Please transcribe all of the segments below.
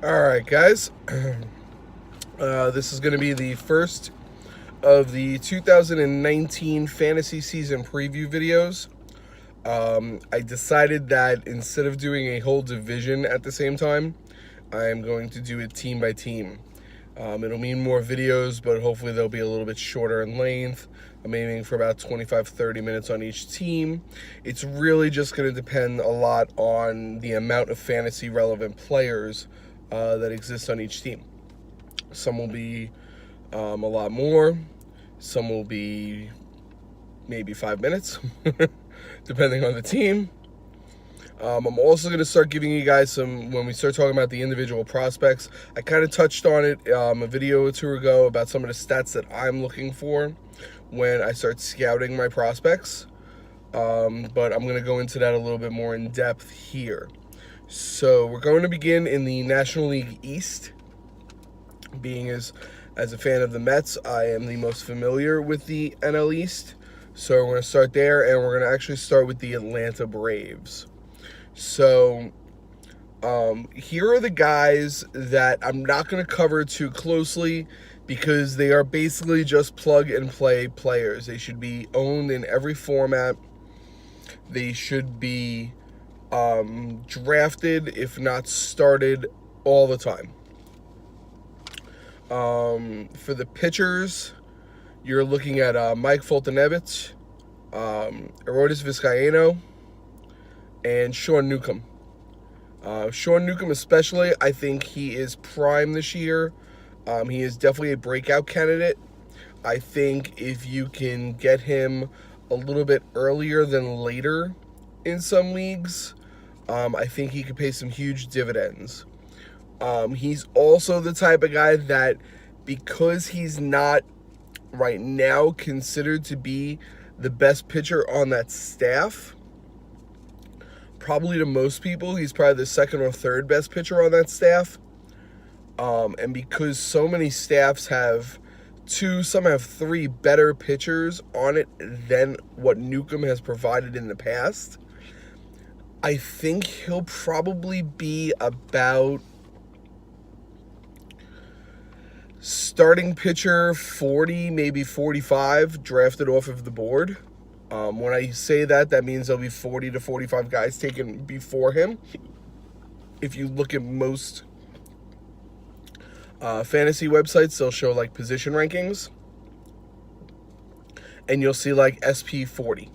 All right, guys. This is going to be the first of the 2019 fantasy season preview videos. I decided that instead of doing a whole division at the same time, I am going to do it team by team. It'll mean more videos, but hopefully they'll be a little bit shorter in length. I'm aiming for about 25-30 minutes on each team. It's really just going to depend a lot on the amount of fantasy relevant players that exist on each team. Some will be a lot more. Some will be maybe 5 minutes, depending on the team. I'm also going to start giving you guys some, when we start talking about the individual prospects, I kind of touched on it a video or two ago about some of the stats that I'm looking for when I start scouting my prospects. But I'm going to go into that a little bit more in depth here. So we're going to begin in the National League East. Being as a fan of the Mets, I am the most familiar with the NL East. So we're going to start there, and we're going to actually start with the Atlanta Braves. So here are the guys that I'm not going to cover too closely because they are basically just plug and play players. They should be owned in every format. They should be drafted, if not started, all the time. For the pitchers, you're looking at Mike Foltynewicz, Arodys Vizcaino, and Sean Newcomb. Sean Newcomb especially, I think he is prime this year. He is definitely a breakout candidate. I think if you can get him a little bit earlier than later in some leagues, I think he could pay some huge dividends. He's also the type of guy that, because he's not right now considered to be the best pitcher on that staff, probably to most people, he's probably the second or third best pitcher on that staff. And because so many staffs have two, some have three better pitchers on it than what Newcomb has provided in the past, I think he'll probably be about starting pitcher 40, maybe 45, drafted off of the board. When I say that, that means there'll be 40 to 45 guys taken before him. If you look at most fantasy websites, they'll show like position rankings, and you'll see like SP 40.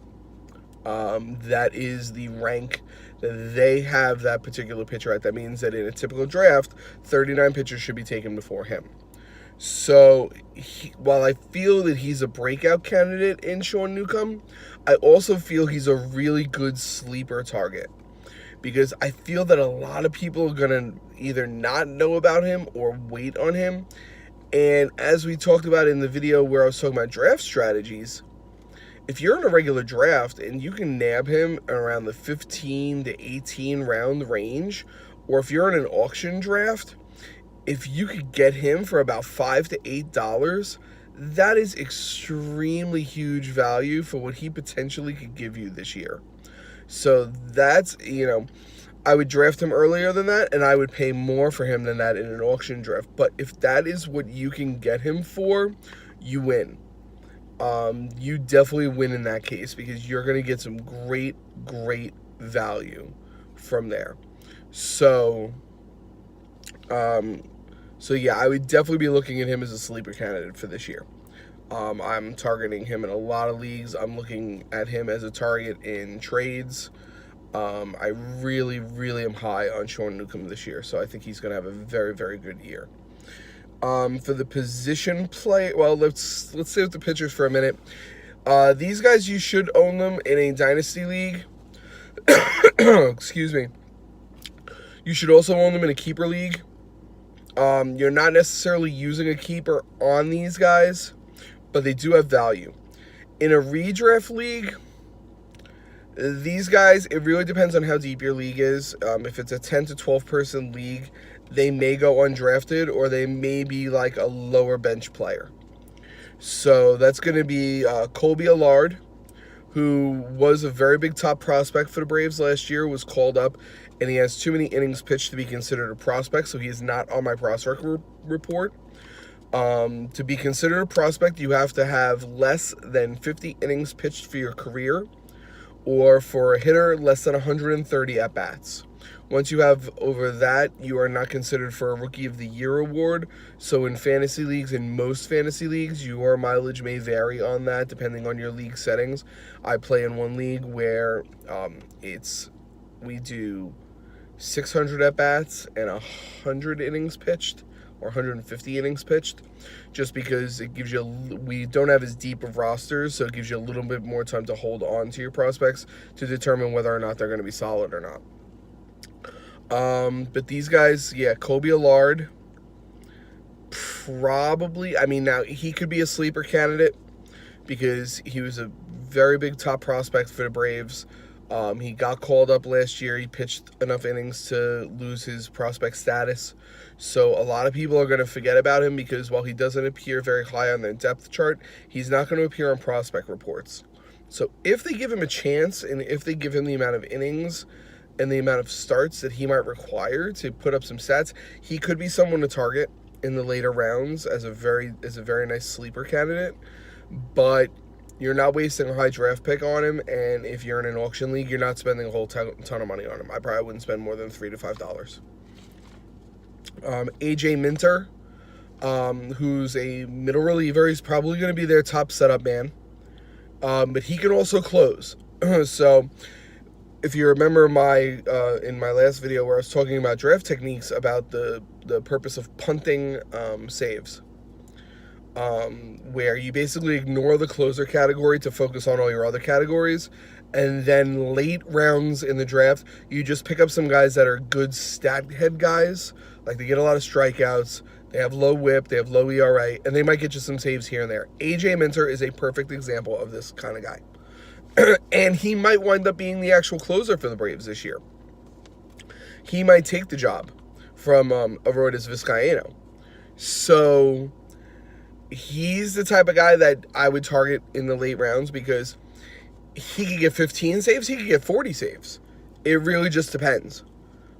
That is the rank that they have that particular pitcher at. That means that in a typical draft, 39 pitchers should be taken before him. So while I feel that he's a breakout candidate in Sean Newcomb, I also feel he's a really good sleeper target, because I feel that a lot of people are going to either not know about him or wait on him. And as we talked about in the video where I was talking about draft strategies, if you're in a regular draft and you can nab him around the 15 to 18 round range, or if you're in an auction draft, if you could get him for about $5 to $8, that is extremely huge value for what he potentially could give you this year. So that's, I would draft him earlier than that, and I would pay more for him than that in an auction draft. But if that is what you can get him for, you win. You definitely win in that case, because you're going to get some great value from there. So yeah, I would definitely be looking at him as a sleeper candidate for this year. I'm targeting him in a lot of leagues. I'm looking at him as a target in trades. I really am high on Sean Newcomb this year, so I think he's going to have a very good year. For the position play, well, let's stay with the pitchers for a minute. These guys, you should own them in a Dynasty league. Excuse me. You should also own them in a keeper league. You're not necessarily using a keeper on these guys, but they do have value. In a redraft league, these guys, it really depends on how deep your league is. If it's a 10 to 12 person league, they may go undrafted, or they may be like a lower bench player. So that's going to be Colby Allard, who was a very big top prospect for the Braves last year, was called up and he has too many innings pitched to be considered a prospect, so he is not on my prospect report. To be considered a prospect, you have to have less than 50 innings pitched for your career, or for a hitter, less than 130 at-bats. Once you have over that, you are not considered for a Rookie of the Year award. So in fantasy leagues, in most fantasy leagues, your mileage may vary on that depending on your league settings. I play in one league where we do 600 at-bats and 100 innings pitched, or 150 innings pitched, just because it gives you, we don't have as deep of rosters, so it gives you a little bit more time to hold on to your prospects to determine whether or not they're going to be solid or not. But these guys, yeah, Kobe Allard, probably, I mean, now he could be a sleeper candidate because he was a very big top prospect for the Braves. He got called up last year. He pitched enough innings to lose his prospect status. So a lot of people are going to forget about him because while he doesn't appear very high on the depth chart, he's not going to appear on prospect reports. So if they give him a chance, and if they give him the amount of innings and the amount of starts that he might require to put up some stats, he could be someone to target in the later rounds as a very nice sleeper candidate. But you're not wasting a high draft pick on him, and if you're in an auction league, you're not spending a whole ton of money on him. I probably wouldn't spend more than $3 to $5. AJ Minter, who's a middle reliever. He's probably going to be their top setup man, but he can also close. So if you remember in my last video where I was talking about draft techniques, about the purpose of punting saves, where you basically ignore the closer category to focus on all your other categories, and then late rounds in the draft, you just pick up some guys that are good stat head guys, like they get a lot of strikeouts, they have low whip, they have low ERA, and they might get you some saves here and there. AJ Minter is a perfect example of this kind of guy. And he might wind up being the actual closer for the Braves this year. He might take the job from Aroldis Vizcaíno. So he's the type of guy that I would target in the late rounds because he could get 15 saves, he could get 40 saves. It really just depends.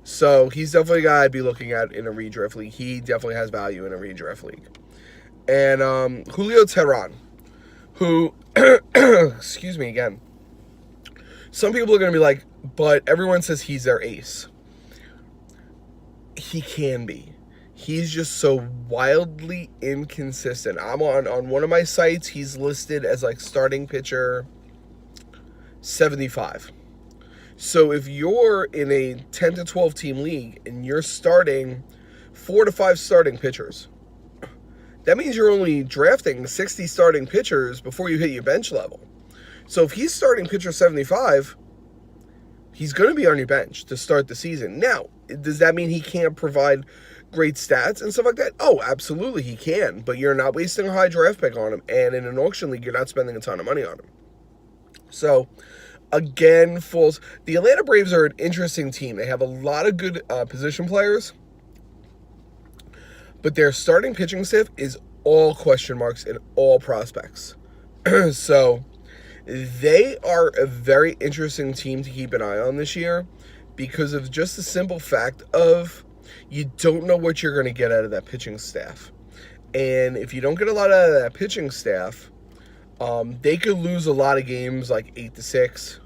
So he's definitely a guy I'd be looking at in a redraft league. He definitely has value in a redraft league. And Julio Teheran, who, excuse me again, some people are going to be like, but everyone says he's their ace. He can be. He's just so wildly inconsistent. I'm on one of my sites, he's listed as like starting pitcher 75. So if you're in a 10 to 12 team league and you're starting 4 to 5 starting pitchers, that means you're only drafting 60 starting pitchers before you hit your bench level. So if he's starting pitcher 75, he's going to be on your bench to start the season. Now, does that mean he can't provide great stats and stuff like that? Oh, absolutely he can, but you're not wasting a high draft pick on him, and in an auction league, you're not spending a ton of money on him. So, again, the Atlanta Braves are an interesting team. They have a lot of good position players, but their starting pitching staff is all question marks and all prospects. So they are a very interesting team to keep an eye on this year because of just the simple fact of you don't know what you're going to get out of that pitching staff. And if you don't get a lot out of that pitching staff, they could lose a lot of games like 8-6,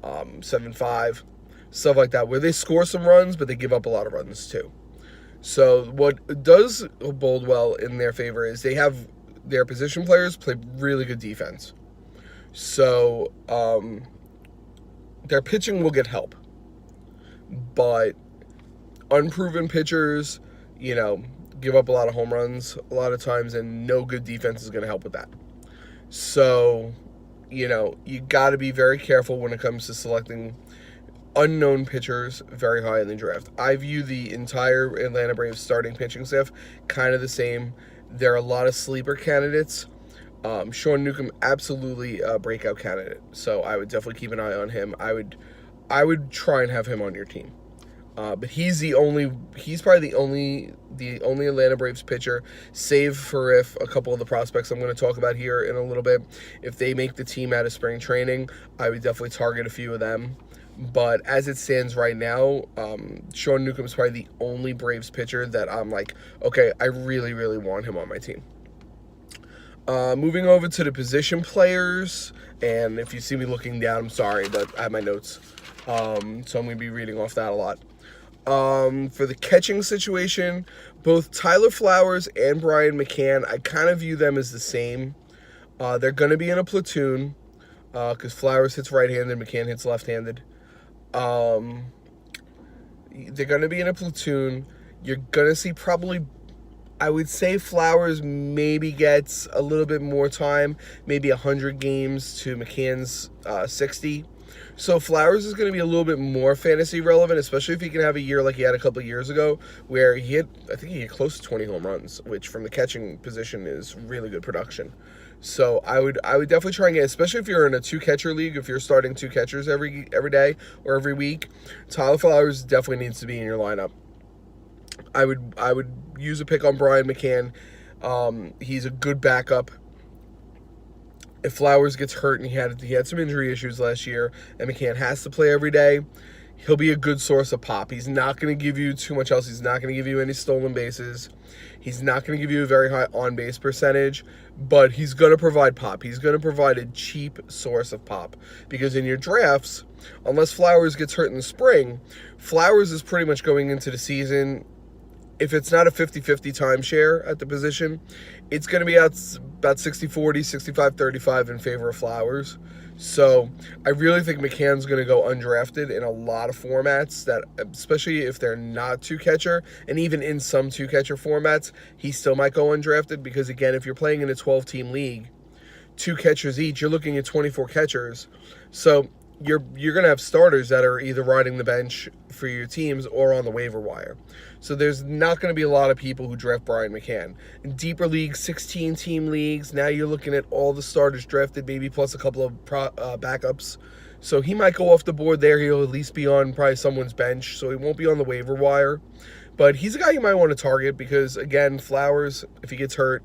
7-5, stuff like that, where they score some runs, but they give up a lot of runs too. So what does bode well in their favor is they have their position players play really good defense. So their pitching will get help. But unproven pitchers, give up a lot of home runs a lot of times, and no good defense is going to help with that. So, you got to be very careful when it comes to selecting unknown pitchers very high in the draft. I view the entire Atlanta Braves starting pitching staff kind of the same. There are a lot of sleeper candidates. Sean Newcomb, absolutely a breakout candidate. So I would definitely keep an eye on him. I would try and have him on your team. But he's probably the only Atlanta Braves pitcher, save for if a couple of the prospects I'm going to talk about here in a little bit, if they make the team out of spring training, I would definitely target a few of them. But as it stands right now, Sean Newcomb's probably the only Braves pitcher that I'm like, okay, I really, really want him on my team. Moving over to the position players, and if you see me looking down, I'm sorry, but I have my notes. So I'm going to be reading off that a lot. For the catching situation, both Tyler Flowers and Brian McCann, I kind of view them as the same. They're going to be in a platoon because Flowers hits right-handed, McCann hits left-handed. They're going to be in a platoon. You're going to see probably, I would say Flowers maybe gets a little bit more time, maybe 100 games to McCann's 60. So Flowers is going to be a little bit more fantasy relevant, especially if he can have a year like he had a couple of years ago, where I think he hit close to 20 home runs, which from the catching position is really good production. So I would definitely try and get, especially if you're in a 2-catcher league, if you're starting 2 catchers every day or every week, Tyler Flowers definitely needs to be in your lineup. I would use a pick on Brian McCann. He's a good backup. If Flowers gets hurt, and he had some injury issues last year, and McCann has to play every day, he'll be a good source of pop. He's not going to give you too much else. He's not going to give you any stolen bases. He's not going to give you a very high on-base percentage, but he's going to provide pop. He's going to provide a cheap source of pop, because in your drafts, unless Flowers gets hurt in the spring, Flowers is pretty much going into the season, if it's not a 50-50 timeshare at the position, it's going to be about 60-40, 65-35 in favor of Flowers. So I really think McCann's going to go undrafted in a lot of formats, that especially if they're not 2-catcher, and even in some 2-catcher formats, he still might go undrafted, because again, if you're playing in a 12-team league, 2 catchers each, you're looking at 24 catchers. So you're going to have starters that are either riding the bench for your teams or on the waiver wire. So there's not going to be a lot of people who draft Brian McCann. In deeper leagues, 16-team leagues, now you're looking at all the starters drafted, maybe plus a couple of backups. So he might go off the board there. He'll at least be on probably someone's bench, so he won't be on the waiver wire. But he's a guy you might want to target because, again, Flowers, if he gets hurt,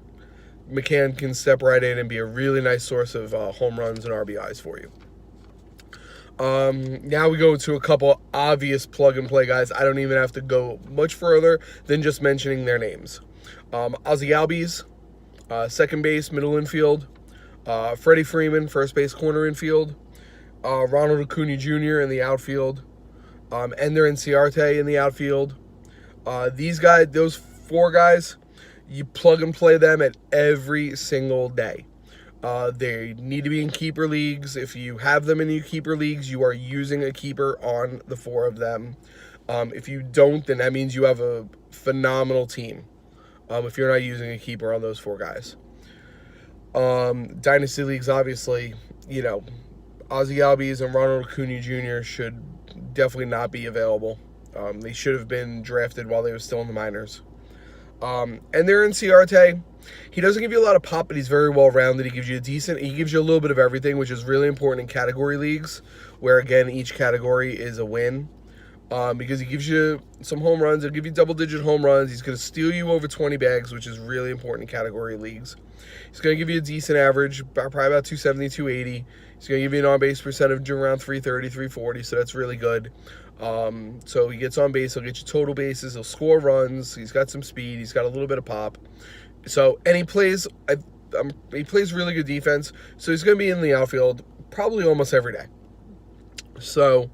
McCann can step right in and be a really nice source of home runs and RBIs for you. Now we go to a couple obvious plug-and-play guys. I don't even have to go much further than just mentioning their names. Ozzie Albies, second base, middle infield. Freddie Freeman, first base, corner infield. Ronald Acuna Jr. in the outfield. Ender Inciarte in the outfield. These guys, those 4 guys, you plug and play them at every single day. They need to be in keeper leagues. If you have them in your keeper leagues, you are using a keeper on the 4 of them. If you don't, then that means you have a phenomenal team. If you're not using a keeper on those 4 guys. Dynasty leagues, obviously, Ozzie Albies and Ronald Acuna Jr. should definitely not be available. They should have been drafted while they were still in the minors. And they're in Inciarte. He doesn't give you a lot of pop, but he's very well-rounded. He gives you a little bit of everything, which is really important in category leagues, where, again, each category is a win. Because he gives you some home runs. He'll give you double-digit home runs. He's going to steal you over 20 bags, which is really important in category leagues. He's going to give you a decent average, probably about 270, 280. He's going to give you an on-base percentage around 330, 340, so that's really good. So he gets on base. He'll get you total bases. He'll score runs. He's got some speed. He's got a little bit of pop. So, and he plays really good defense. So he's going to be in the outfield probably almost every day. So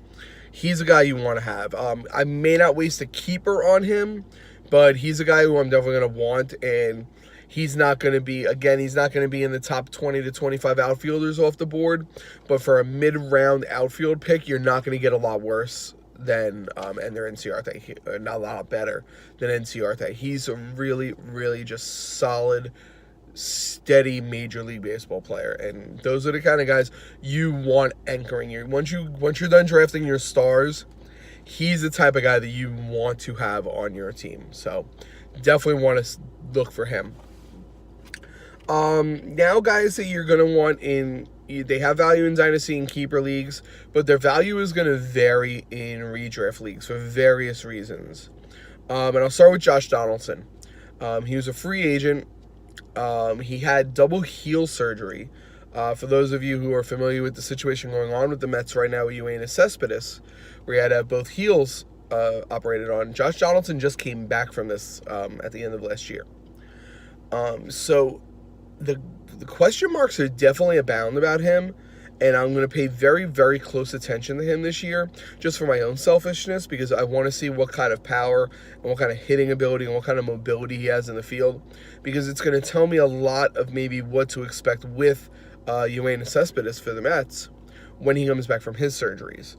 he's a guy you want to have. I may not waste a keeper on him, but he's a guy who I'm definitely going to want. And he's not going to be in the top 20 to 25 outfielders off the board. But for a mid-round outfield pick, you're not going to get a lot worse than Ender Inciarte, not a lot better than Inciarte. He's a really, really just solid, steady Major League Baseball player, and those are the kind of guys you want anchoring you. Once you're done drafting your stars, he's the type of guy that you want to have on your team. So definitely want to look for him. Now guys that you're going to want they have value in Dynasty and Keeper leagues, but their value is going to vary in redraft leagues for various reasons. And I'll start with Josh Donaldson. He was a free agent. He had double heel surgery For those of you who are familiar with the situation going on with the Mets right now with Yoenis Cespedes, where you had to have both heels operated on, Josh Donaldson just came back from this at the end of last year. So the question marks are definitely abound about him, and I'm going to pay very, very close attention to him this year, just for my own selfishness, because I want to see what kind of power and what kind of hitting ability and what kind of mobility he has in the field, because it's going to tell me a lot of maybe what to expect with Yoenis Cespedes for the Mets when he comes back from his surgeries.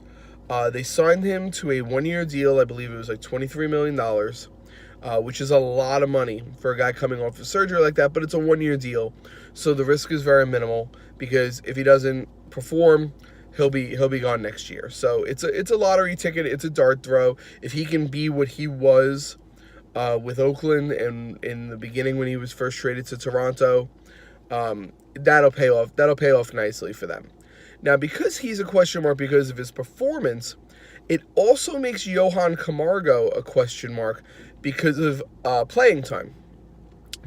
They signed him to a one-year deal. I believe it was like $23 million, which is a lot of money for a guy coming off of surgery like that, but it's a one-year deal, so the risk is very minimal, because if he doesn't perform, he'll be gone next year. So it's a lottery ticket. It's a dart throw. If he can be what he was with Oakland and in the beginning when he was first traded to Toronto, that'll pay off. That'll pay off nicely for them. Now, because he's a question mark because of his performance, it also makes Johan Camargo a question mark because of playing time.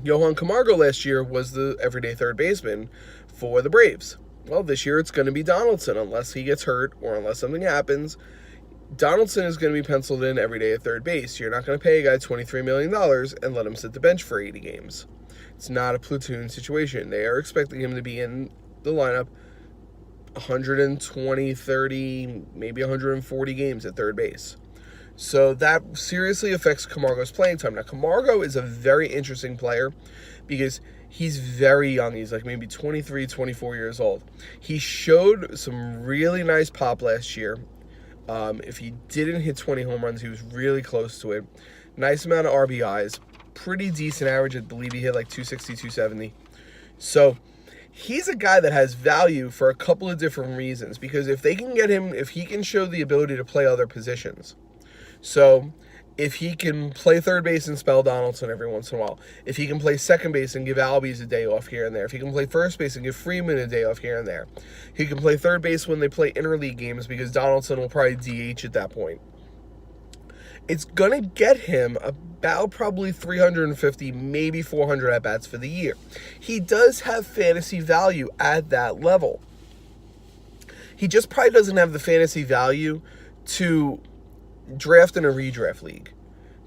Johan Camargo last year was the everyday third baseman for the Braves. Well, this year it's going to be Donaldson, unless he gets hurt or unless something happens. Donaldson is going to be penciled in every day at third base. You're not going to pay a guy $23 million and let him sit the bench for 80 games. It's not a platoon situation. They are expecting him to be in the lineup 120, 30, maybe 140 games at third base. So that seriously affects Camargo's playing time. Now, Camargo is a very interesting player because he's very young. He's like maybe 23, 24 years old. He showed some really nice pop last year. If he didn't hit 20 home runs, he was really close to it. Nice amount of RBIs. Pretty decent average. I believe he hit like 260, 270. So he's a guy that has value for a couple of different reasons, because if they can get him, if he can show the ability to play other positions. So if he can play third base and spell Donaldson every once in a while, if he can play second base and give Albies a day off here and there, if he can play first base and give Freeman a day off here and there, he can play third base when they play interleague games because Donaldson will probably DH at that point. It's going to get him about probably 350, maybe 400 at-bats for the year. He does have fantasy value at that level. He just probably doesn't have the fantasy value to draft in a redraft league,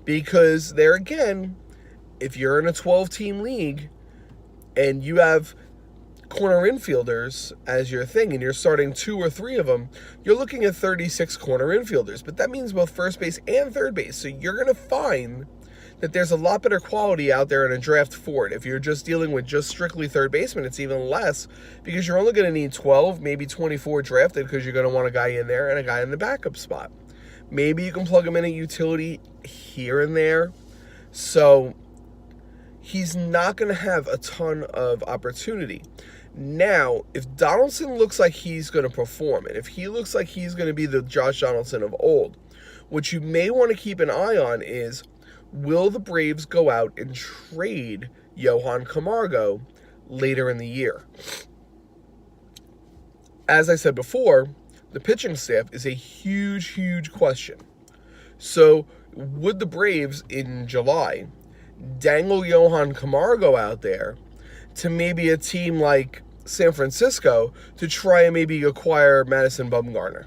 because there again, if you're in a 12-team league and you have corner infielders as your thing and you're starting 2 or 3 of them, you're looking at 36 corner infielders, but that means both first base and third base. So you're going to find that there's a lot better quality out there in a draft for it. If you're just dealing with just strictly third baseman, it's even less, because you're only going to need 12, maybe 24 drafted, because you're going to want a guy in there and a guy in the backup spot. Maybe you can plug him in a utility here and there. So he's not going to have a ton of opportunity. Now, if Donaldson looks like he's going to perform, and if he looks like he's going to be the Josh Donaldson of old, what you may want to keep an eye on is, will the Braves go out and trade Johan Camargo later in the year? As I said before, the pitching staff is a huge, huge question. So would the Braves in July dangle Johan Camargo out there to maybe a team like San Francisco to try and maybe acquire Madison Bumgarner?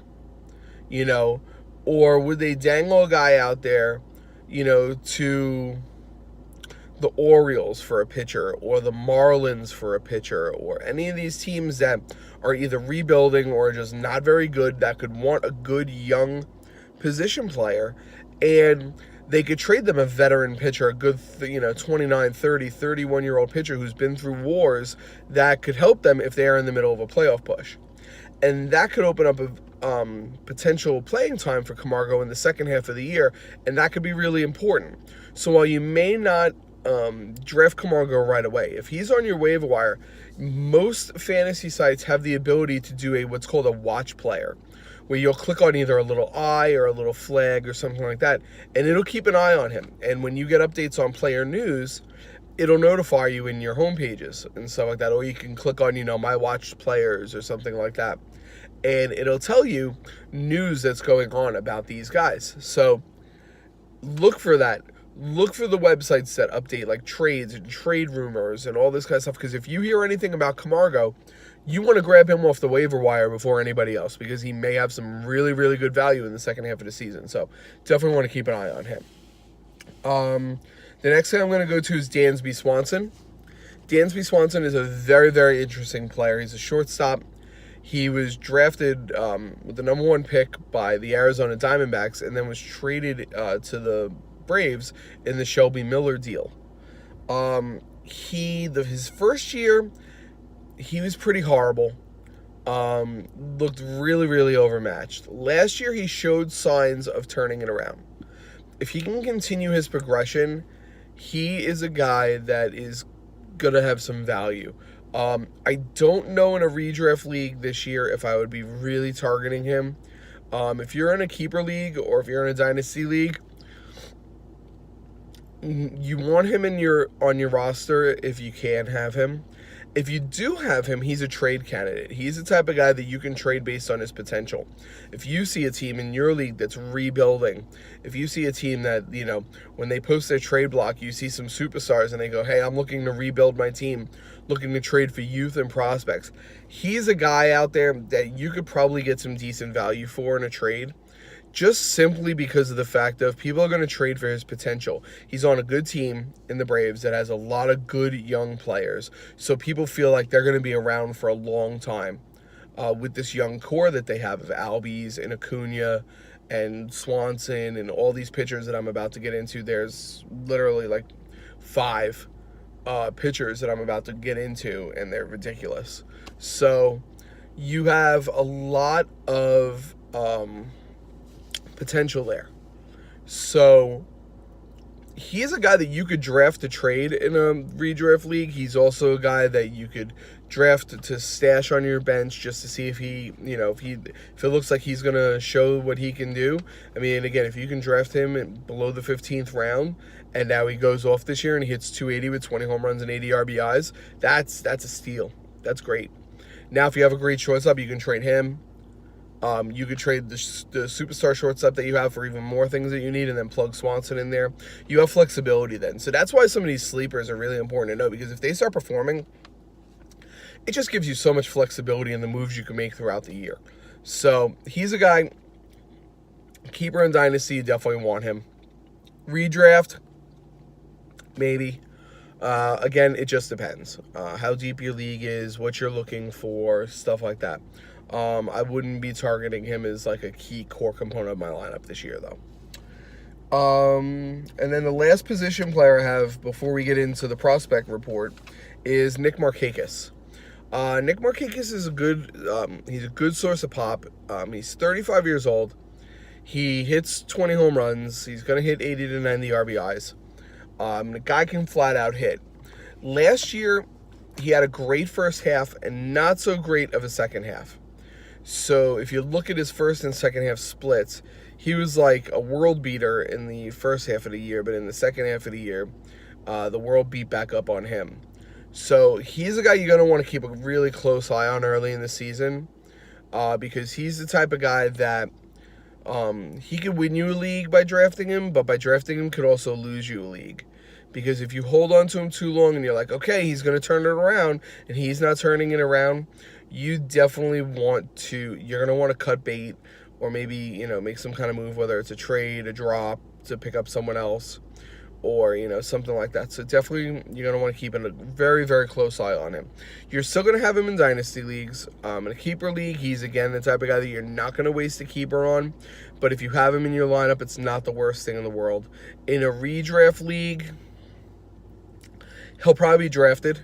Or would they dangle a guy out there, to the Orioles for a pitcher, or the Marlins for a pitcher, or any of these teams that are either rebuilding or just not very good, that could want a good young position player, and they could trade them a veteran pitcher, a good 29, 30, 31-year-old pitcher who's been through wars that could help them if they are in the middle of a playoff push. And that could open up a potential playing time for Camargo in the second half of the year, and that could be really important. So while you may not draft Camargo right away, if he's on your waiver wire, most fantasy sites have the ability to do what's called a watch player, where you'll click on either a little eye or a little flag or something like that, and it'll keep an eye on him. And when you get updates on player news, it'll notify you in your home pages and stuff like that, or you can click on, my watched players or something like that, and it'll tell you news that's going on about these guys. So look for that. Look for the websites that update like trades and trade rumors and all this kind of stuff, because if you hear anything about Camargo, you want to grab him off the waiver wire before anybody else because he may have some really, really good value in the second half of the season. So definitely want to keep an eye on him. The next thing I'm going to go to is Dansby Swanson. Dansby Swanson is a very, very interesting player. He's a shortstop. He was drafted with the number 1 pick by the Arizona Diamondbacks and then was traded to the Braves in the Shelby Miller deal. His first year, he was pretty horrible. Looked really, really overmatched. Last year, he showed signs of turning it around. If he can continue his progression, he is a guy that is going to have some value. I don't know in a redraft league this year if I would be really targeting him. If you're in a keeper league or if you're in a dynasty league, you want him on your roster if you can have him. If you do have him, he's a trade candidate. He's the type of guy that you can trade based on his potential. If you see a team in your league that's rebuilding, if you see a team that, when they post their trade block, you see some superstars and they go, hey, I'm looking to rebuild my team, looking to trade for youth and prospects. He's a guy out there that you could probably get some decent value for in a trade. Just simply because of the fact of people are going to trade for his potential. He's on a good team in the Braves that has a lot of good young players. So people feel like they're going to be around for a long time with this young core that they have of Albies and Acuna and Swanson and all these pitchers that I'm about to get into. There's literally like 5 pitchers that I'm about to get into, and they're ridiculous. So you have a lot of potential there. So he is a guy that you could draft to trade in a redraft league. He's also a guy that you could draft to stash on your bench just to see if he, if it looks like he's going to show what he can do. I mean, again, if you can draft him below the 15th round and now he goes off this year and he hits 280 with 20 home runs and 80 RBIs, that's a steal. That's great. Now, if you have a great shortstop, you can trade him. You could trade the superstar shortstop that you have for even more things that you need and then plug Swanson in there. You have flexibility then. So that's why some of these sleepers are really important to know, because if they start performing, it just gives you so much flexibility in the moves you can make throughout the year. So he's a guy, keeper in Dynasty, you definitely want him. Redraft, maybe. Again, it just depends. How deep your league is, what you're looking for, stuff like that. I wouldn't be targeting him as like a key core component of my lineup this year, though. And then the last position player I have before we get into the prospect report is Nick Markakis. Nick Markakis is he's a good source of pop. He's 35 years old. He hits 20 home runs. He's going to hit 80 to 90 RBIs. The guy can flat out hit. Last year, he had a great first half and not so great of a second half. So if you look at his first and second half splits, he was like a world beater in the first half of the year, but in the second half of the year, the world beat back up on him. So he's a guy you're going to want to keep a really close eye on early in the season because he's the type of guy that he could win you a league by drafting him, but by drafting him could also lose you a league. Because if you hold on to him too long and you're like, okay, he's going to turn it around, and he's not turning it around, you definitely you're going to want to cut bait or maybe, make some kind of move, whether it's a trade, a drop to pick up someone else or, something like that. So definitely you're going to want to keep a very, very close eye on him. You're still going to have him in dynasty leagues. In a keeper league, he's, again, the type of guy that you're not going to waste a keeper on. But if you have him in your lineup, it's not the worst thing in the world. In a redraft league, he'll probably be drafted,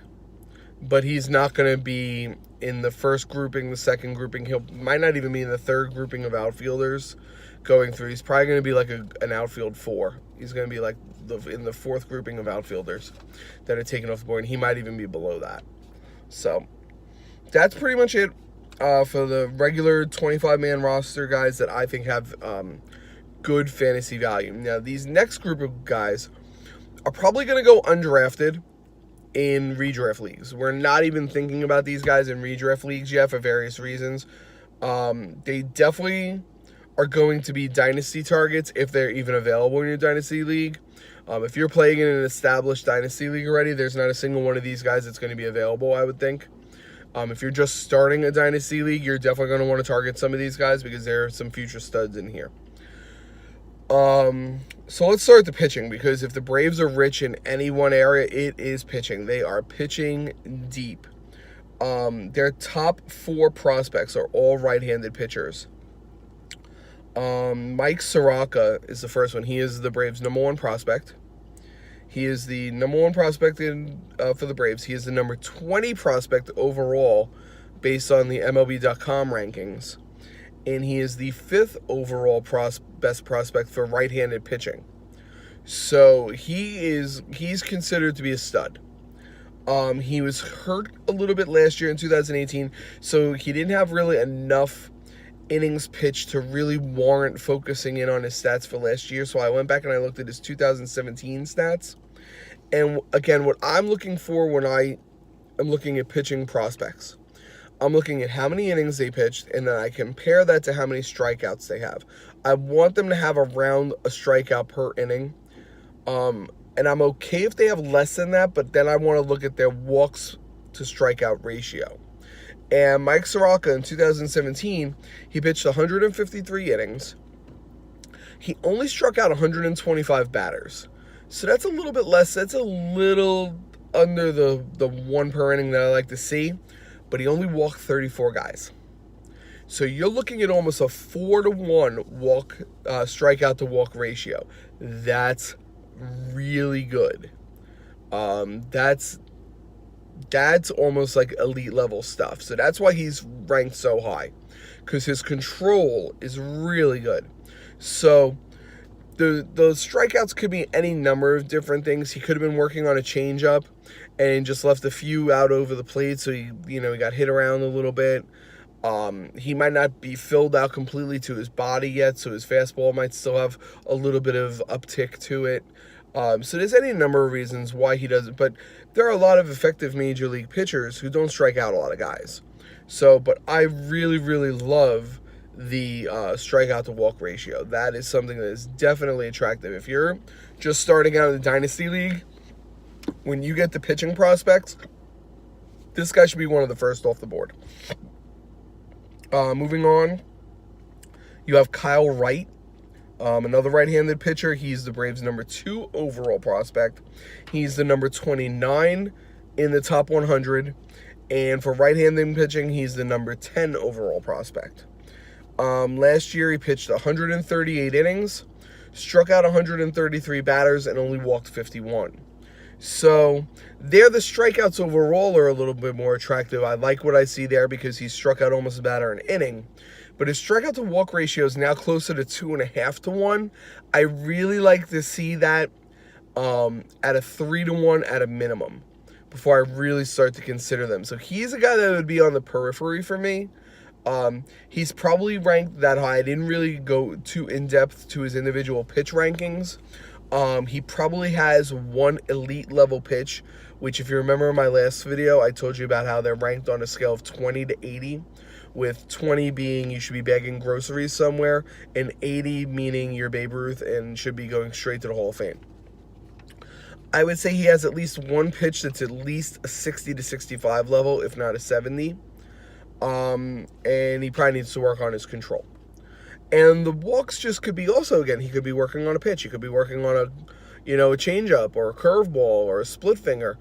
but he's not going to be in the first grouping, the second grouping. He might not even be in the third grouping of outfielders going through. He's probably going to be like an outfield 4. He's going to be like in the fourth grouping of outfielders that are taken off the board, and he might even be below that. So that's pretty much it for the regular 25-man roster guys that I think have good fantasy value. Now, these next group of guys are probably going to go undrafted in redraft leagues. We're not even thinking about these guys in redraft leagues yet for various reasons. They definitely are going to be dynasty targets if they're even available in your dynasty league. If you're playing in an established dynasty league already, there's not a single one of these guys that's going to be available, I would think. If you're just starting a Dynasty League, you're definitely going to want to target some of these guys because there are some future studs in here. So let's start the pitching, because if the Braves are rich in any one area, it is pitching. They are pitching deep. Their top 4 prospects are all right-handed pitchers. Mike Soroka is the first one. He is the Braves' number 1 prospect. He is the number 1 prospect for the Braves. He is the number 20 prospect overall based on the MLB.com rankings. And he is the 5th overall best prospect for right-handed pitching. So he's considered to be a stud. He was hurt a little bit last year in 2018, so he didn't have really enough innings pitched to really warrant focusing in on his stats for last year. So I went back and I looked at his 2017 stats. And again, what I'm looking for when I am looking at pitching prospects, I'm looking at how many innings they pitched, and then I compare that to how many strikeouts they have. I want them to have around a strikeout per inning. And I'm okay if they have less than that, but then I want to look at their walks to strikeout ratio. And Mike Soroka in 2017, he pitched 153 innings. He only struck out 125 batters. So that's a little bit less. That's a little under the 1 per inning that I like to see. But he only walked 34 guys. So you're looking at almost a 4-to-1 strikeout to walk ratio. That's really good. That's almost like elite level stuff. So that's why he's ranked so high, because his control is really good. So the strikeouts could be any number of different things. He could have been working on a changeup and just left a few out over the plate, so he got hit around a little bit. He might not be filled out completely to his body yet, so his fastball might still have a little bit of uptick to it. So there's any number of reasons why he doesn't, but there are a lot of effective major league pitchers who don't strike out a lot of guys. So, but I really, really love the strikeout to walk ratio. That is something that is definitely attractive. If you're just starting out in the Dynasty League, when you get the pitching prospects, this guy should be one of the first off the board. Moving on, you have Kyle Wright, another right-handed pitcher. He's the Braves' number 2 overall prospect. He's the number 29 in the top 100. And for right-handed pitching, he's the number 10 overall prospect. Last year, he pitched 138 innings, struck out 133 batters, and only walked 51. So there, the strikeouts overall are a little bit more attractive. I like what I see there because he struck out almost a batter an inning. But his strikeout to walk ratio is now closer to 2.5 to 1. I really like to see that at a 3 to 1 at a minimum before I really start to consider them. So he's a guy that would be on the periphery for me. He's probably ranked that high. I didn't really go too in-depth to his individual pitch rankings. He probably has one elite level pitch, which if you remember in my last video, I told you about how they're ranked on a scale of 20 to 80, with 20 being you should be bagging groceries somewhere, and 80 meaning you're Babe Ruth and should be going straight to the Hall of Fame. I would say he has at least one pitch that's at least a 60 to 65 level, if not a 70. And he probably needs to work on his control. And the walks just could be also, again, he could be working on a pitch. He could be working on a changeup or a curveball or a split finger.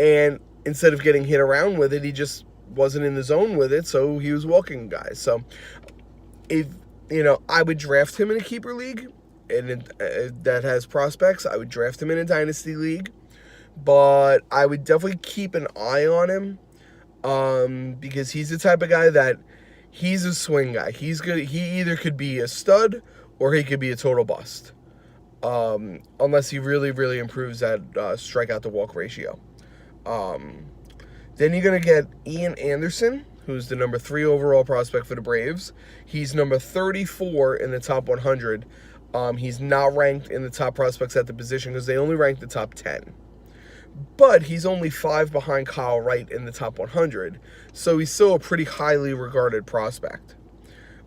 And instead of getting hit around with it, he just wasn't in the zone with it, so he was walking guys. So if, I would draft him in a keeper league and that has prospects. I would draft him in a Dynasty league. But I would definitely keep an eye on him because he's the type of guy that he's a swing guy. He's good. He either could be a stud or he could be a total bust, unless he really, really improves that strikeout to walk ratio. Then you're gonna get Ian Anderson, who's the number 3 overall prospect for the Braves. He's number 34 in the top 100. He's not ranked in the top prospects at the position because they only rank the top 10. But he's only 5 behind Kyle Wright in the top 100, so he's still a pretty highly regarded prospect.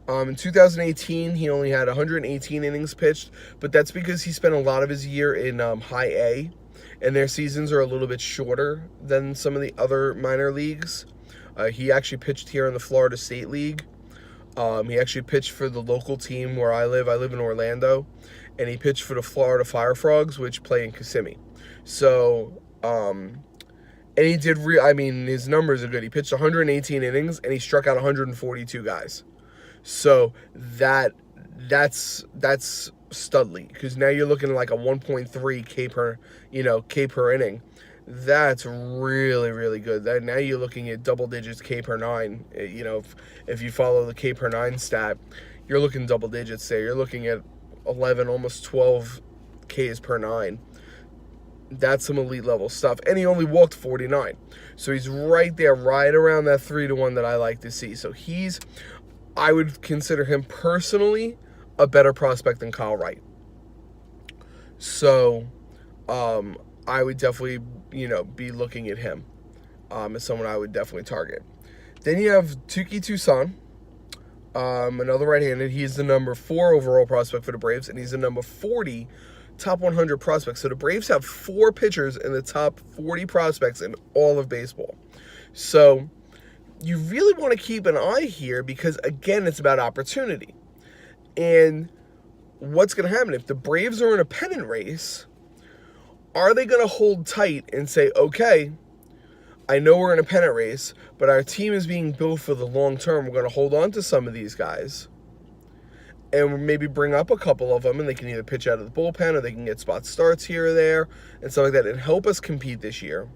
In 2018, he only had 118 innings pitched, but that's because he spent a lot of his year in High A, and their seasons are a little bit shorter than some of the other minor leagues. He actually pitched here in the Florida State League. He actually pitched for the local team where I live. I live in Orlando, and he pitched for the Florida Fire Frogs, which play in Kissimmee. So, and he did. I mean, his numbers are good. He pitched 118 innings, and he struck out 142 guys. So that's studly, because now you're looking at like a 1.3 K per inning. That's really, really good. Now you're looking at double digits K per 9. If you follow the K per 9 stat, you're looking double digits there. You're looking at 11, almost 12 Ks per 9. That's some elite level stuff. And he only walked 49. So he's right there, right around that 3-1 that I like to see. So I would consider him personally a better prospect than Kyle Wright. So, I would definitely, be looking at him as someone I would definitely target. Then you have Touki Toussaint, another right-handed. He's the number 4 overall prospect for the Braves, and he's the number 40 top 100 prospects. So the Braves have 4 pitchers in the top 40 prospects in all of baseball. So you really want to keep an eye here because, again, it's about opportunity. And what's going to happen if the Braves are in a pennant race? Are they going to hold tight and say, okay, I know we're in a pennant race, but our team is being built for the long term. We're going to hold on to some of these guys and maybe bring up a couple of them, and they can either pitch out of the bullpen or they can get spot starts here or there and stuff like that and help us compete this year.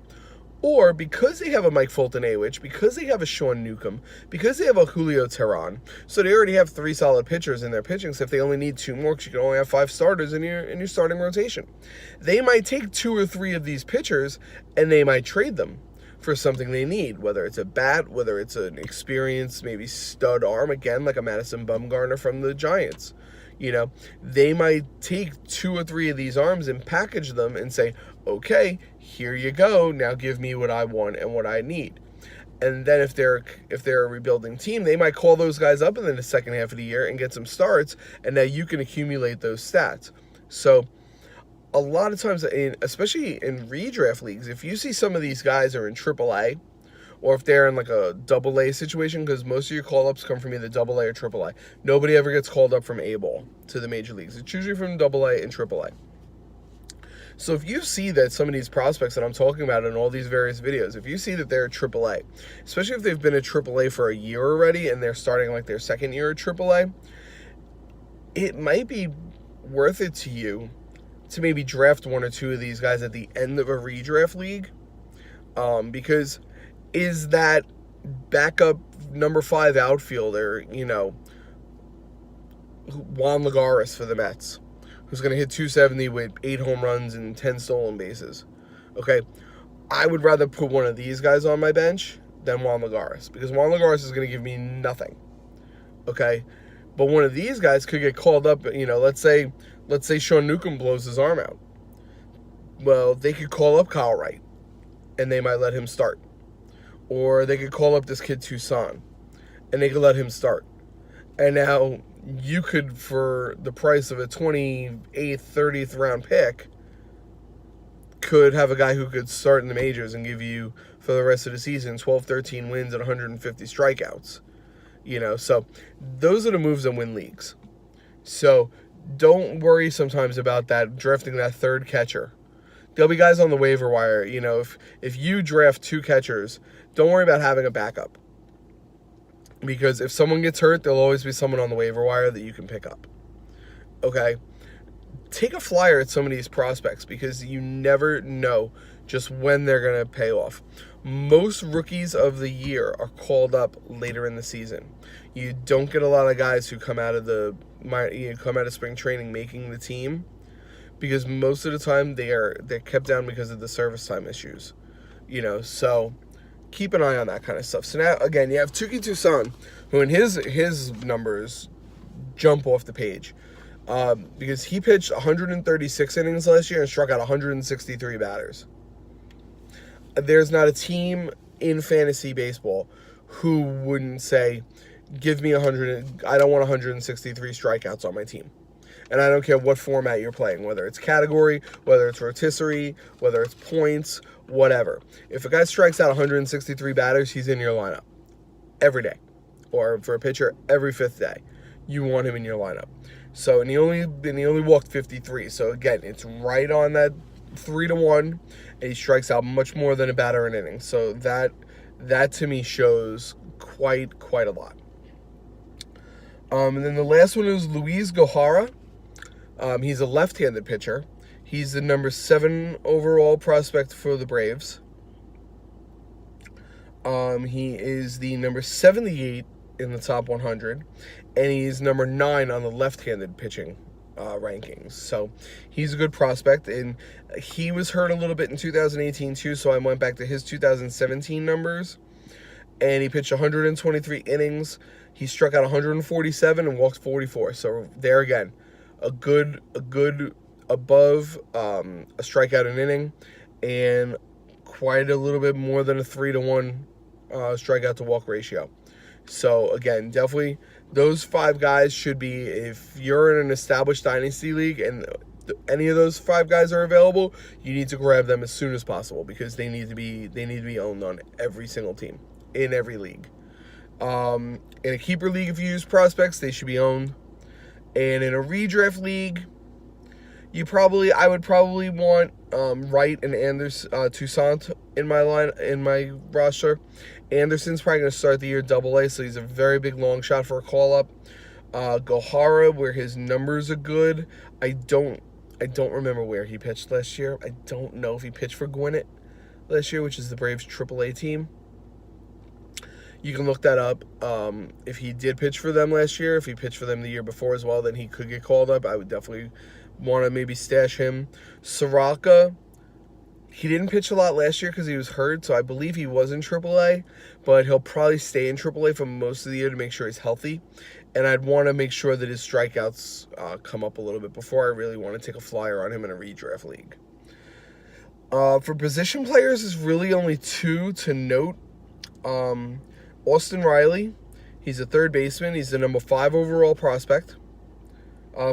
Or because they have a Mike Fulton-Awich, because they have a Sean Newcomb, because they have a Julio Teheran, so they already have 3 solid pitchers in their pitching. So if they only need 2 more, because you can only have 5 starters in your starting rotation, they might take 2 or 3 of these pitchers and they might trade them for something they need, whether it's a bat, whether it's an experienced, maybe stud arm, again, like a Madison Bumgarner from the Giants. They might take 2 or 3 of these arms and package them and say, okay, here you go. Now give me what I want and what I need. And then if they're a rebuilding team, they might call those guys up in the second half of the year and get some starts, and now you can accumulate those stats. So a lot of times, especially in redraft leagues, if you see some of these guys are in AAA, or if they're in like a AA situation, because most of your call-ups come from either AA or AAA. Nobody ever gets called up from A-ball to the major leagues. It's usually from AA and AAA. So if you see that some of these prospects that I'm talking about in all these various videos, if you see that they're at AAA, especially if they've been at AAA for a year already and they're starting like their second year at AAA, it might be worth it to you to maybe draft 1 or 2 of these guys at the end of a redraft league, because is that backup number 5 outfielder, Juan Lagares for the Mets, who's going to hit 270 with 8 home runs and 10 stolen bases. Okay, I would rather put one of these guys on my bench than Juan Lagares, because Juan Lagares is going to give me nothing. Okay, but one of these guys could get called up. Let's say Sean Newcomb blows his arm out. Well, they could call up Kyle Wright, and they might let him start. Or they could call up this kid Toussaint, and they could let him start. And now you could, for the price of a 28th, 30th round pick, could have a guy who could start in the majors and give you, for the rest of the season, 12, 13 wins and 150 strikeouts. So those are the moves that win leagues. So don't worry sometimes about that, drafting that 3rd catcher. There'll be guys on the waiver wire. If you draft 2 catchers, don't worry about having a backup. Because if someone gets hurt, there'll always be someone on the waiver wire that you can pick up. Okay? Take a flyer at some of these prospects, because you never know just when they're going to pay off. Most rookies of the year are called up later in the season. You don't get a lot of guys who come out of spring training making the team, because most of the time they're kept down because of the service time issues. So keep an eye on that kind of stuff. So now, again, you have Touki Toussaint, who in his numbers jump off the page, because he pitched 136 innings last year and struck out 163 batters. There's not a team in fantasy baseball who wouldn't say, give me 100, I don't want 163 strikeouts on my team. And I don't care what format you're playing, whether it's category, whether it's rotisserie, whether it's points, whatever. If a guy strikes out 163 batters, he's in your lineup. every day, or for a pitcher every 5th day. You want him in your lineup. So, and he only walked 53. So again, it's right on that 3-1, and he strikes out much more than a batter an inning. So that to me shows quite a lot. And then the last one is Luis Gohara. He's a left-handed pitcher. He's the number 7 overall prospect for the Braves. He is the number 78 in the top 100, and he's number 9 on the left-handed pitching rankings. So he's a good prospect, and he was hurt a little bit in 2018 too, so I went back to his 2017 numbers, and he pitched 123 innings. He struck out 147 and walked 44. So there again, a good above a strikeout an inning, and quite a little bit more than a 3-1 strikeout to walk ratio. So again, definitely those 5 guys should be, if you're in an established Dynasty league and any of those 5 guys are available, you need to grab them as soon as possible, because they need to be owned on every single team in every league. In a keeper league, if you use prospects, they should be owned. And in a redraft league, I would probably want Wright and Toussaint in my roster. Anderson's probably going to start the year Double-A, so he's a very big long shot for a call-up. Gohara, where his numbers are good. I don't remember where he pitched last year. I don't know if he pitched for Gwinnett last year, which is the Braves' Triple-A team. You can look that up. If he did pitch for them last year, if he pitched for them the year before as well, then he could get called up. I would definitely want to maybe stash him. Soraka, he didn't pitch a lot last year because he was hurt, so I believe he was in AAA, but he'll probably stay in AAA for most of the year to make sure he's healthy. And I'd want to make sure that his strikeouts come up a little bit before I really want to take a flyer on him in a redraft league. For position players, there's really only 2 to note. Austin Riley, he's a third baseman. He's the number 5 overall prospect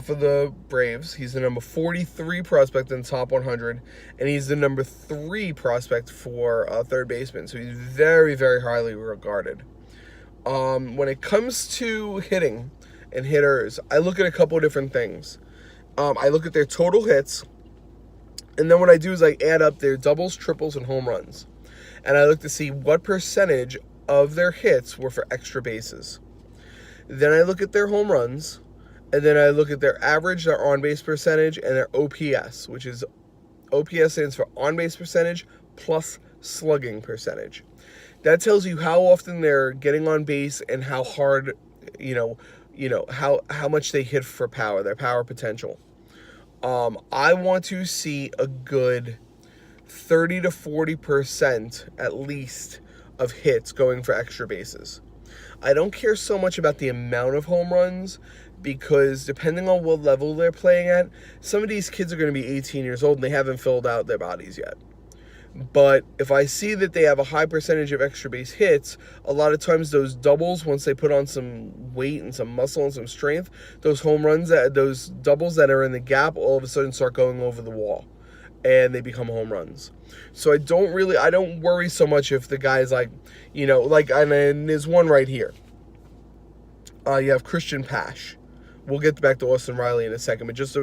for the Braves. He's the number 43 prospect in the top 100, and he's the number 3 prospect for third baseman. So he's very, very highly regarded. When it comes to hitting and hitters, I look at a couple of different things. I look at their total hits, and then what I do is I add up their doubles, triples, and home runs. And I look to see what percentage of their hits were for extra bases. Then I look at their home runs, and then I look at their average, their on-base percentage, and their OPS, which is, OPS stands for on-base percentage plus slugging percentage. That tells you how often they're getting on base and how hard, how much they hit for power, their power potential. I want to see a good 30 to 40% at least of hits going for extra bases. I don't care so much about the amount of home runs, because depending on what level they're playing at, some of these kids are going to be 18 years old and they haven't filled out their bodies yet. But if I see that they have a high percentage of extra base hits, a lot of times those doubles, once they put on some weight and some muscle and some strength, those home runs, those doubles that are in the gap, all of a sudden start going over the wall, and they become home runs. So I don't worry so much if the guy's and there's one right here. You have Christian Pash. We'll get back to Austin Riley in a second, but just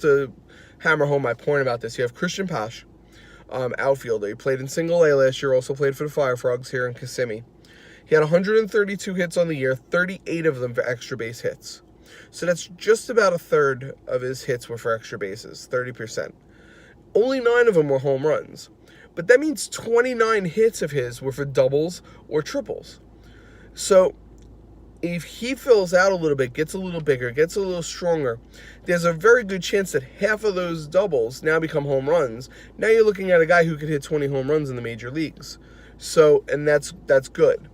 to hammer home my point about this, you have Christian Pash, outfielder. He played in Single-A last year, also played for the Fire Frogs here in Kissimmee. He had 132 hits on the year, 38 of them for extra base hits. So that's just about a third of his hits were for extra bases, 30%. Only 9 of them were home runs. But that means 29 hits of his were for doubles or triples. So if he fills out a little bit, gets a little bigger, gets a little stronger, there's a very good chance that half of those doubles now become home runs. Now you're looking at a guy who could hit 20 home runs in the major leagues. So, and that's good.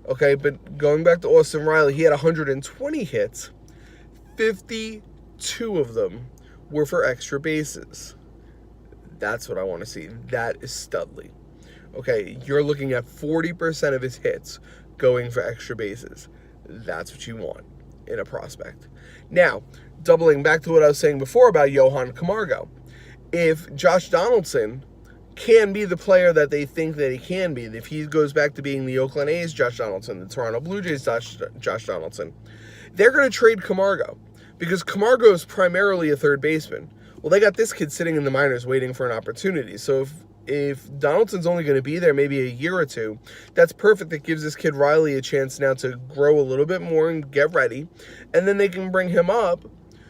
Okay, but going back to Austin Riley, he had 120 hits. 52 of them were for extra bases. That's what I want to see. That is Studley. Okay, you're looking at 40% of his hits going for extra bases. That's what you want in a prospect. Now, doubling back to what I was saying before about Johan Camargo. If Josh Donaldson can be the player that they think that he can be. If he goes back to being the Oakland A's Josh Donaldson, the Toronto Blue Jays Josh Donaldson, they're going to trade Camargo because Camargo is primarily a third baseman. Well, they got this kid sitting in the minors waiting for an opportunity. So if Donaldson's only going to be there maybe a year or two, that's perfect. That gives this kid Riley a chance now to grow a little bit more and get ready, and then they can bring him up.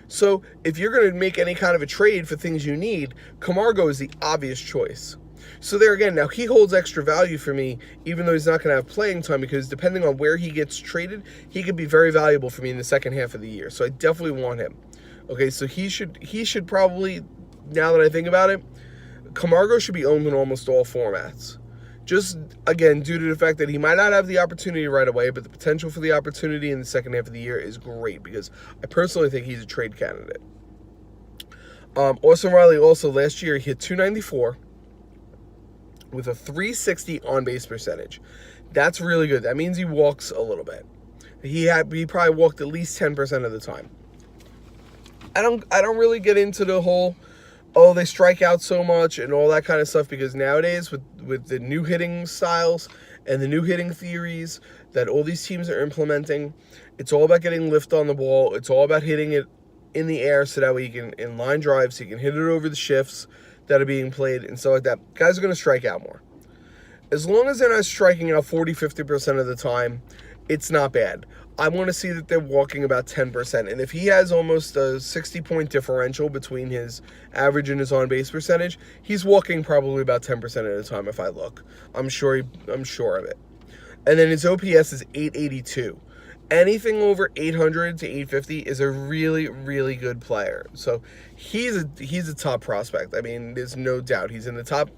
So if you're going to make any kind of a trade for things you need, Camargo is the obvious choice. So there again, now he holds extra value for me, even though he's not going to have playing time, because depending on where he gets traded, he could be very valuable for me in the second half of the year. So I definitely want him. Okay, so he should probably, now that I think about it, Camargo should be owned in almost all formats. Just, again, due to the fact that he might not have the opportunity right away, but the potential for the opportunity in the second half of the year is great, because I personally think he's a trade candidate. Austin Riley also, last year, hit .294 with a .360 on-base percentage. That's really good. That means he walks a little bit. He probably walked at least 10% of the time. I don't really get into the whole, oh, they strike out so much and all that kind of stuff, because nowadays with the new hitting styles and the new hitting theories that all these teams are implementing, it's all about getting lift on the ball. It's all about hitting it in the air so that way you can, in line drives, so you can hit it over the shifts that are being played and stuff like that. Guys are going to strike out more. As long as they're not striking out 40-50% of the time, it's not bad. I want to see that they're walking about 10%. And if he has almost a 60-point differential between his average and his on-base percentage, he's walking probably about 10% at a time if I look. I'm sure of it. And then his OPS is 882. Anything over 800 to 850 is a really, really good player. So he's a top prospect. I mean, there's no doubt. He's in the top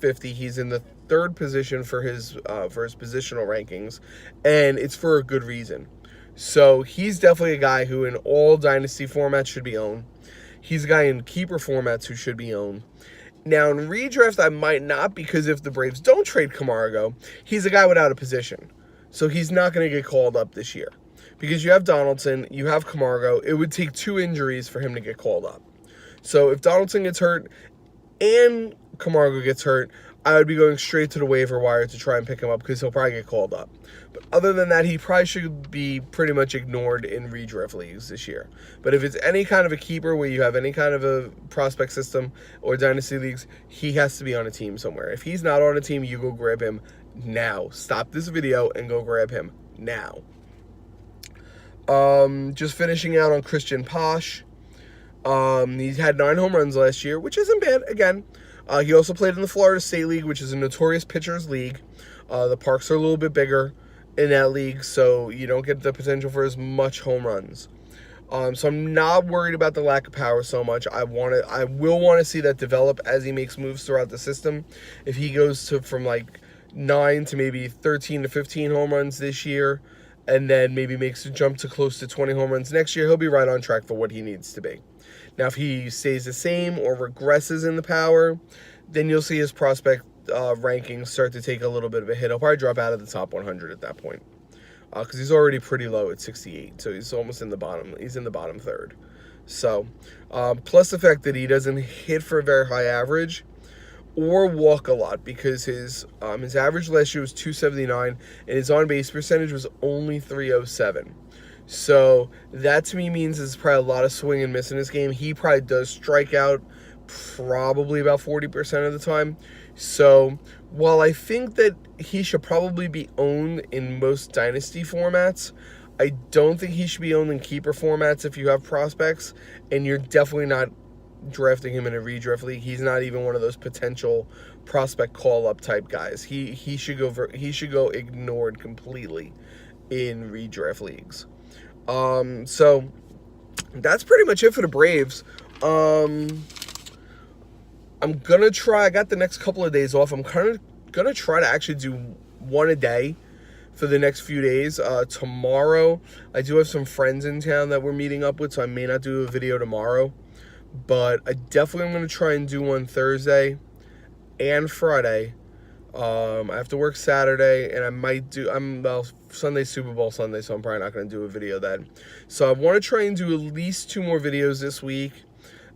50. He's in the third position for his positional rankings, and it's for a good reason. So he's definitely a guy who in all dynasty formats should be owned. He's a guy in keeper formats who should be owned. Now in redraft I might not, because if the Braves don't trade Camargo, he's a guy without a position. So he's not going to get called up this year. Because you have Donaldson, you have Camargo, it would take 2 injuries for him to get called up. So if Donaldson gets hurt and Camargo gets hurt, I would be going straight to the waiver wire to try and pick him up, because he'll probably get called up. But other than that, he probably should be pretty much ignored in redraft leagues this year. But if it's any kind of a keeper where you have any kind of a prospect system or dynasty leagues, he has to be on a team somewhere. If he's not on a team, you go grab him now. Stop this video and go grab him now. Just finishing out on Christian Posh. He had 9 home runs last year, which isn't bad. Again, he also played in the Florida State League, which is a notorious pitchers league. The parks are a little bit bigger in that league, so you don't get the potential for as much home runs. So I'm not worried about the lack of power so much. I will want to see that develop as he makes moves throughout the system. If he goes from like 9 to maybe 13 to 15 home runs this year, and then maybe makes a jump to close to 20 home runs next year, he'll be right on track for what he needs to be. Now, if he stays the same or regresses in the power, then you'll see his prospect rankings start to take a little bit of a hit. He'll probably drop out of the top 100 at that point, because he's already pretty low at 68, so he's almost in the bottom. He's in the bottom third. So, plus the fact that he doesn't hit for a very high average or walk a lot, because his average last year was 279 and his on-base percentage was only 307. So that to me means there's probably a lot of swing and miss in this game. He probably does strike out probably about 40% of the time. So while I think that he should probably be owned in most dynasty formats, I don't think he should be owned in keeper formats if you have prospects, and you're definitely not drafting him in a redraft league. He's not even one of those potential prospect call-up type guys. He should go ignored completely in redraft leagues. So that's pretty much it for the Braves. I'm gonna try. I got the next couple of days off. I'm kind of gonna try to actually do one a day for the next few days. Tomorrow, I do have some friends in town that we're meeting up with, so I may not do a video tomorrow. But I definitely am going to try and do one Thursday and Friday. I have to work Saturday, and I might do, Sunday's Super Bowl Sunday, so I'm probably not going to do a video then. So I want to try and do at least 2 more videos this week,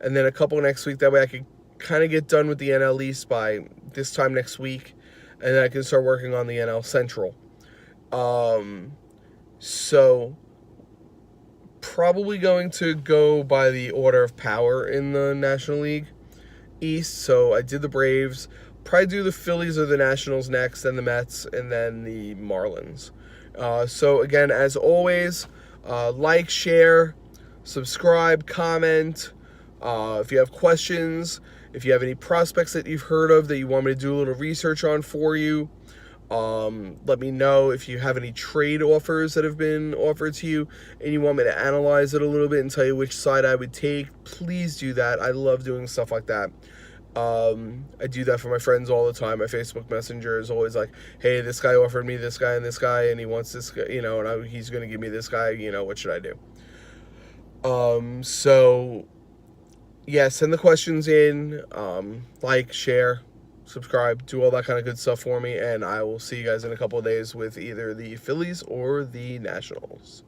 and then a couple next week. That way I could kind of get done with the NL East by this time next week, and then I can start working on the NL Central. So probably going to go by the order of power in the National League East. So I did the Braves, probably do the Phillies or the Nationals next, then the Mets, and then the Marlins. So again, as always, like, share, subscribe, comment. If you have questions, if you have any prospects that you've heard of that you want me to do a little research on for you, let me know. If you have any trade offers that have been offered to you and you want me to analyze it a little bit and tell you which side I would take, please do that. I love doing stuff like that. I do that for my friends all the time. My Facebook Messenger is always like, hey, this guy offered me this guy, and he wants this guy, and he's going to give me this guy, what should I do? So yeah, send the questions in, like, share, subscribe, do all that kind of good stuff for me, and I will see you guys in a couple of days with either the Phillies or the Nationals.